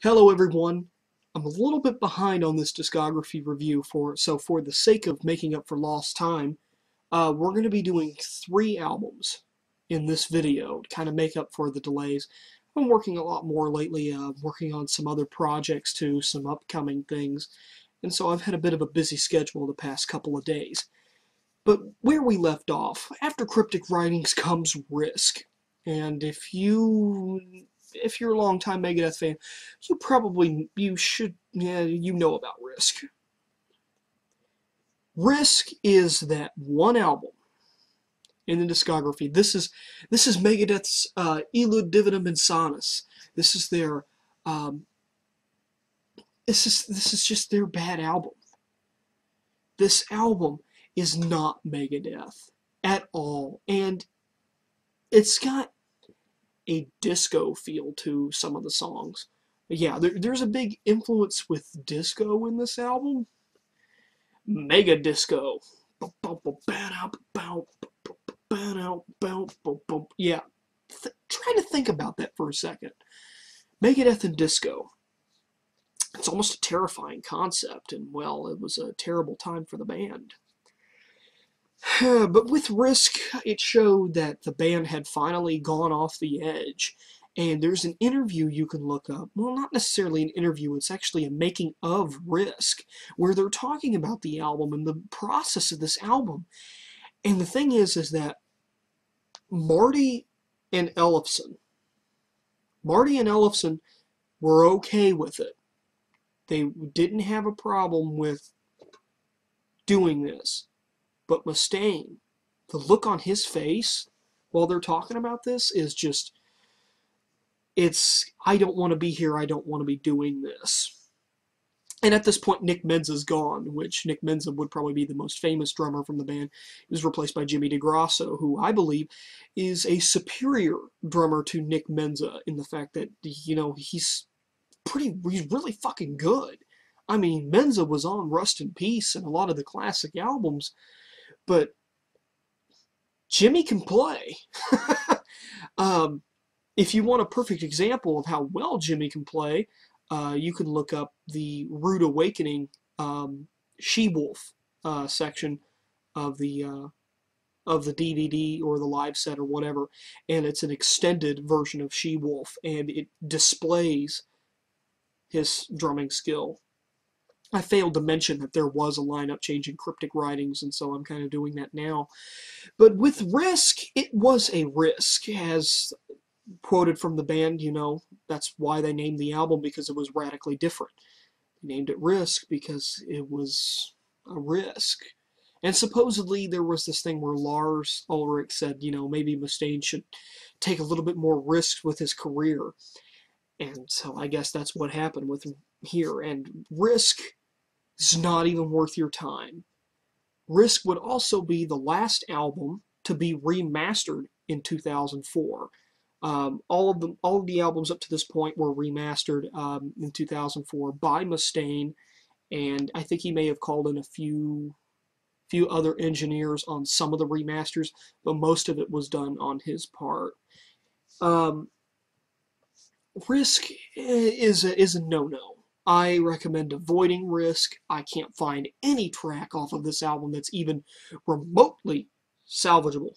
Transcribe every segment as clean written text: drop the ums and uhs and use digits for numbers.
Hello everyone. I'm a little bit behind on this discography review, so for the sake of making up for lost time, we're going to be doing 3 albums in this video to kind of make up for the delays. I'm working a lot more lately, working on some other projects too, some upcoming things, and so I've had a bit of a busy schedule the past couple of days. But where we left off, after Cryptic Writings comes Risk, and if you're a long-time Megadeth fan, you should know about Risk. Risk is that one album in the discography. This is Megadeth's Illud Divinum Insanus. This is their this is just their bad album. This album is not Megadeth at all, and it's got a disco feel to some of the songs. Yeah, there's a big influence with disco in this album. Mega disco. Yeah, try to think about that for a second. Megadeth and disco. It's almost a terrifying concept, and well, it was a terrible time for the band. But with Risk, it showed that the band had finally gone off the edge. And there's an interview you can look up. Well, not necessarily an interview, it's actually a making of Risk, where they're talking about the album and the process of this album. And the thing is that Marty and Ellefson were okay with it. They didn't have a problem with doing this. But Mustaine, the look on his face while they're talking about this is just, I don't want to be here, I don't want to be doing this. And at this point, Nick Menza's gone, which Nick Menza would probably be the most famous drummer from the band. He was replaced by Jimmy DeGrasso, who I believe is a superior drummer to Nick Menza in the fact that, he's really fucking good. I mean, Menza was on Rust in Peace and a lot of the classic albums, but Jimmy can play. If you want a perfect example of how well Jimmy can play, you can look up the Rude Awakening She-Wolf section of the DVD or the live set or whatever, and it's an extended version of She-Wolf, and it displays his drumming skill. I failed to mention that there was a lineup change in Cryptic Writings, and so I'm kind of doing that now. But with Risk, it was a risk, as quoted from the band, that's why they named the album, because it was radically different. They named it Risk because it was a risk. And supposedly there was this thing where Lars Ulrich said, maybe Mustaine should take a little bit more risks with his career. And so I guess that's what happened with him here. And Risk is not even worth your time. Risk would also be the last album to be remastered in 2004. All of the albums up to this point were remastered in 2004 by Mustaine, and I think he may have called in a few other engineers on some of the remasters, but most of it was done on his part. Risk is a no-no. I recommend avoiding Risk. I can't find any track off of this album that's even remotely salvageable.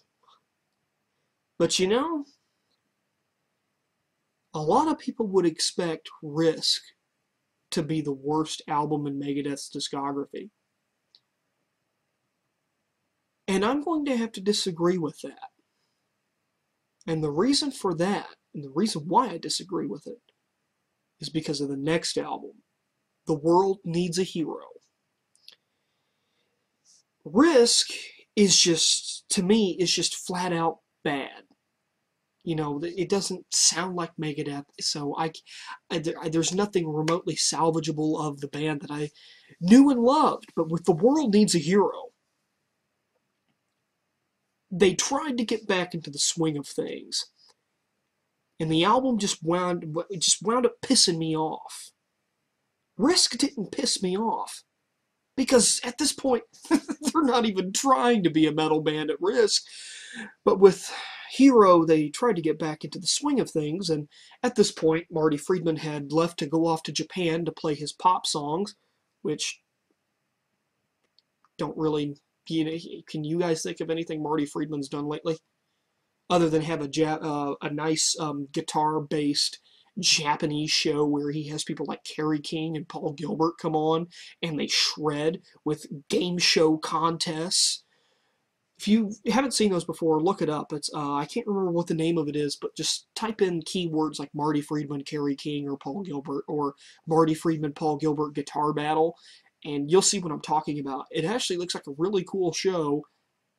But a lot of people would expect Risk to be the worst album in Megadeth's discography. And I'm going to have to disagree with that. And the reason for that, and the reason why I disagree with it, is because of the next album, The World Needs a Hero. Risk is just, to me, is just flat out bad. It doesn't sound like Megadeth, so there's nothing remotely salvageable of the band that I knew and loved. But with The World Needs a Hero, they tried to get back into the swing of things. And the album just wound up pissing me off. Risk didn't piss me off, because at this point, they're not even trying to be a metal band at Risk. But with Hero, they tried to get back into the swing of things, and at this point, Marty Friedman had left to go off to Japan to play his pop songs, which don't really, can you guys think of anything Marty Friedman's done lately? Other than have a nice guitar-based Japanese show where he has people like Kerry King and Paul Gilbert come on, and they shred with game show contests. If you haven't seen those before, look it up. It's I can't remember what the name of it is, but just type in keywords like Marty Friedman, Kerry King, or Paul Gilbert, or Marty Friedman, Paul Gilbert guitar battle, and you'll see what I'm talking about. It actually looks like a really cool show,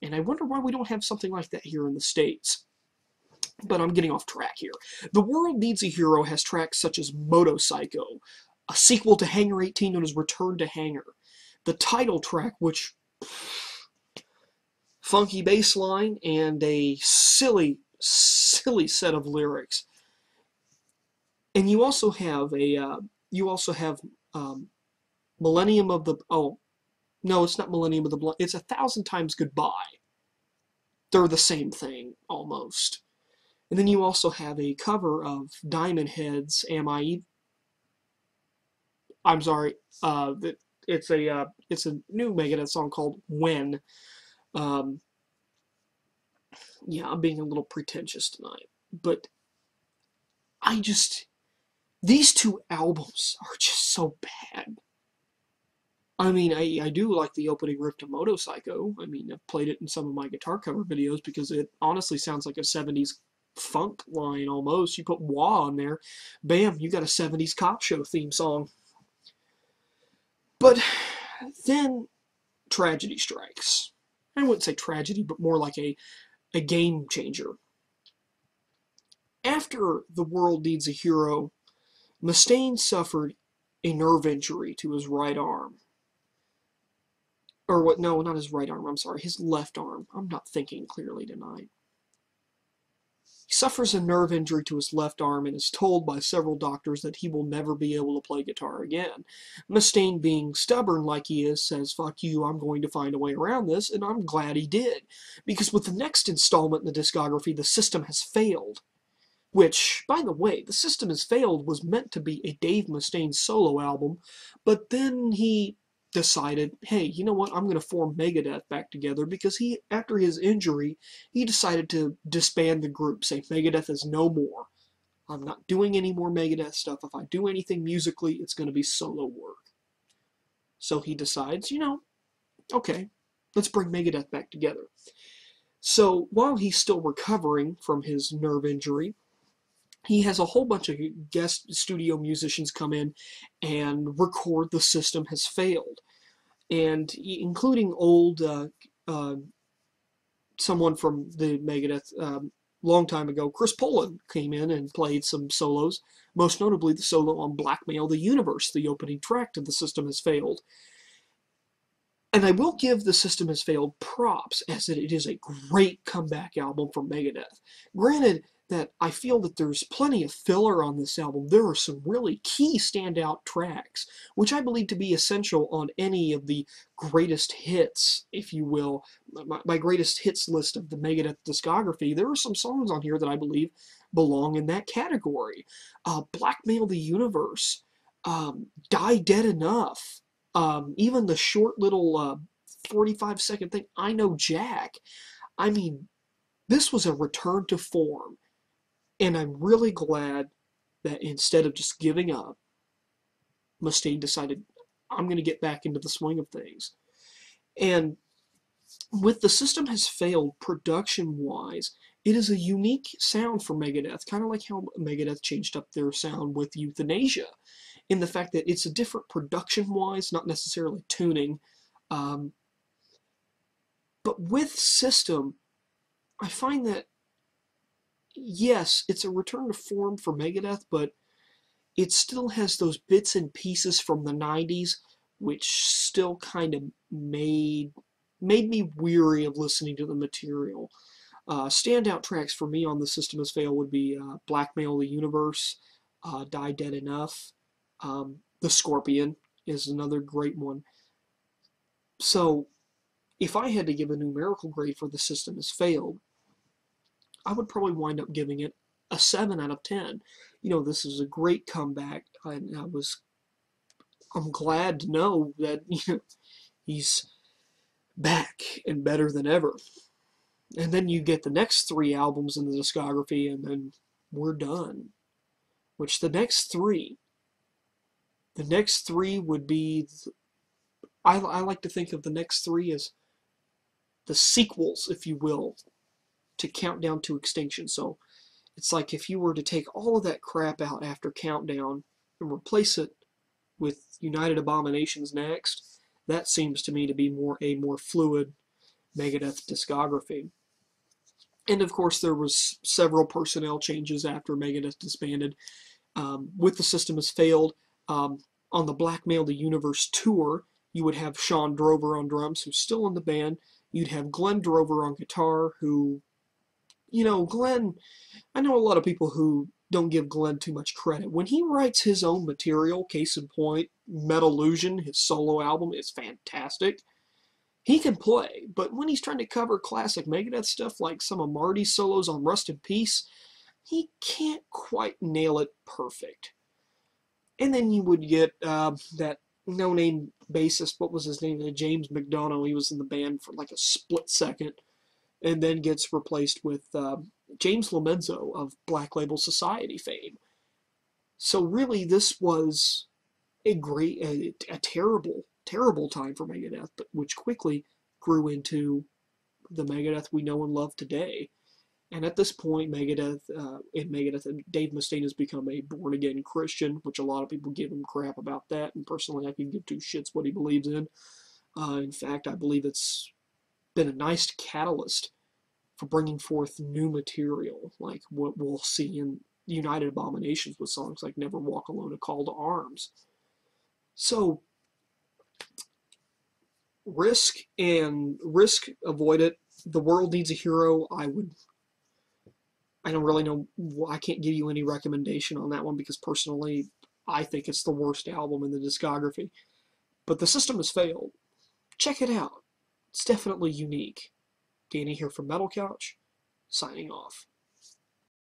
and I wonder why we don't have something like that here in the States. But I'm getting off track here. The World Needs a Hero has tracks such as Motorcycle, a sequel to Hangar 18 known as Return to Hangar, the title track, which funky bass line and a silly set of lyrics. And you also have Millennium of the, oh no, it's not Millennium of the Blood, it's 1,000 Times Goodbye. They're the same thing almost. And then you also have a cover of Diamond Head's I'm sorry, it's a new Megadeth song called When. Yeah, I'm being a little pretentious tonight, but these two albums are just so bad. I mean, I do like the opening riff to Motorcycle. I mean, I've played it in some of my guitar cover videos because it honestly sounds like a 70s funk line almost. You put wah on there, bam, you got a 70s cop show theme song. But then tragedy strikes. I wouldn't say tragedy, but more like a game changer. After The World Needs a Hero, Mustaine suffered a nerve injury to his right arm. Or what? No, not his right arm. I'm sorry, his left arm. I'm not thinking clearly tonight. He suffers a nerve injury to his left arm and is told by several doctors that he will never be able to play guitar again. Mustaine, being stubborn like he is, says, "Fuck you, I'm going to find a way around this," and I'm glad he did. Because with the next installment in the discography, The System Has Failed, which, by the way, The System Has Failed was meant to be a Dave Mustaine solo album, but then he decided, hey, you know what, I'm going to form Megadeth back together because after his injury, he decided to disband the group, say Megadeth is no more. I'm not doing any more Megadeth stuff. If I do anything musically, it's going to be solo work. So he decides, okay, let's bring Megadeth back together. So while he's still recovering from his nerve injury, he has a whole bunch of guest studio musicians come in and record The System Has Failed, and including old someone from the Megadeth long time ago, Chris Poland came in and played some solos, most notably the solo on Blackmail the Universe, the opening track to The System Has Failed. And I will give The System Has Failed props, as it is a great comeback album from Megadeth. Granted that I feel that there's plenty of filler on this album, there are some really key standout tracks, which I believe to be essential on any of the greatest hits, if you will, my greatest hits list of the Megadeth discography. There are some songs on here that I believe belong in that category. Blackmail the Universe, Die Dead Enough, even the short little 45-second thing, I Know Jack. I mean, this was a return to form. And I'm really glad that instead of just giving up, Mustaine decided, I'm going to get back into the swing of things. And with The System Has Failed, production-wise, it is a unique sound for Megadeth, kind of like how Megadeth changed up their sound with Euthanasia, in the fact that it's a different production-wise, not necessarily tuning. But with System, I find that yes, it's a return to form for Megadeth, but it still has those bits and pieces from the 90s, which still kind of made me weary of listening to the material. Standout tracks for me on The System Has Failed would be Blackmail the Universe, Die Dead Enough, The Scorpion is another great one. So, if I had to give a numerical grade for The System Has Failed, I would probably wind up giving it a 7 out of 10. You know, this is a great comeback, and I'm glad to know that he's back and better than ever. And then you get the next 3 albums in the discography, and then we're done. Which the next three would be, I like to think of the next 3 as the sequels, if you will, to Countdown to Extinction. So it's like if you were to take all of that crap out after Countdown and replace it with United Abominations next, that seems to me to be a more fluid Megadeth discography. And of course, there was several personnel changes after Megadeth disbanded. With the System Has Failed, on the Blackmail the Universe tour, you would have Sean Drover on drums, who's still in the band. You'd have Glenn Drover on guitar, who, Glenn, I know a lot of people who don't give Glenn too much credit. When he writes his own material, case in point, Metallusion, his solo album, is fantastic. He can play, but when he's trying to cover classic Megadeth stuff like some of Marty's solos on Rust in Peace, he can't quite nail it perfect. And then you would get that no-name bassist, what was his name? James McDonough. He was in the band for like a split second, and then gets replaced with James Lomenzo of Black Label Society fame. So really, this was a terrible, terrible time for Megadeth, but which quickly grew into the Megadeth we know and love today. And at this point, Megadeth, Dave Mustaine has become a born-again Christian, which a lot of people give him crap about that, and personally I can give 2 shits what he believes in. In fact, I believe it's been a nice catalyst for bringing forth new material, like what we'll see in United Abominations with songs like Never Walk Alone, A Call to Arms. So, risk, avoid it. The World Needs a Hero, I don't really know, I can't give you any recommendation on that one because personally, I think it's the worst album in the discography. But The System Has Failed. Check it out. It's definitely unique. Danny here from Metal Couch, signing off.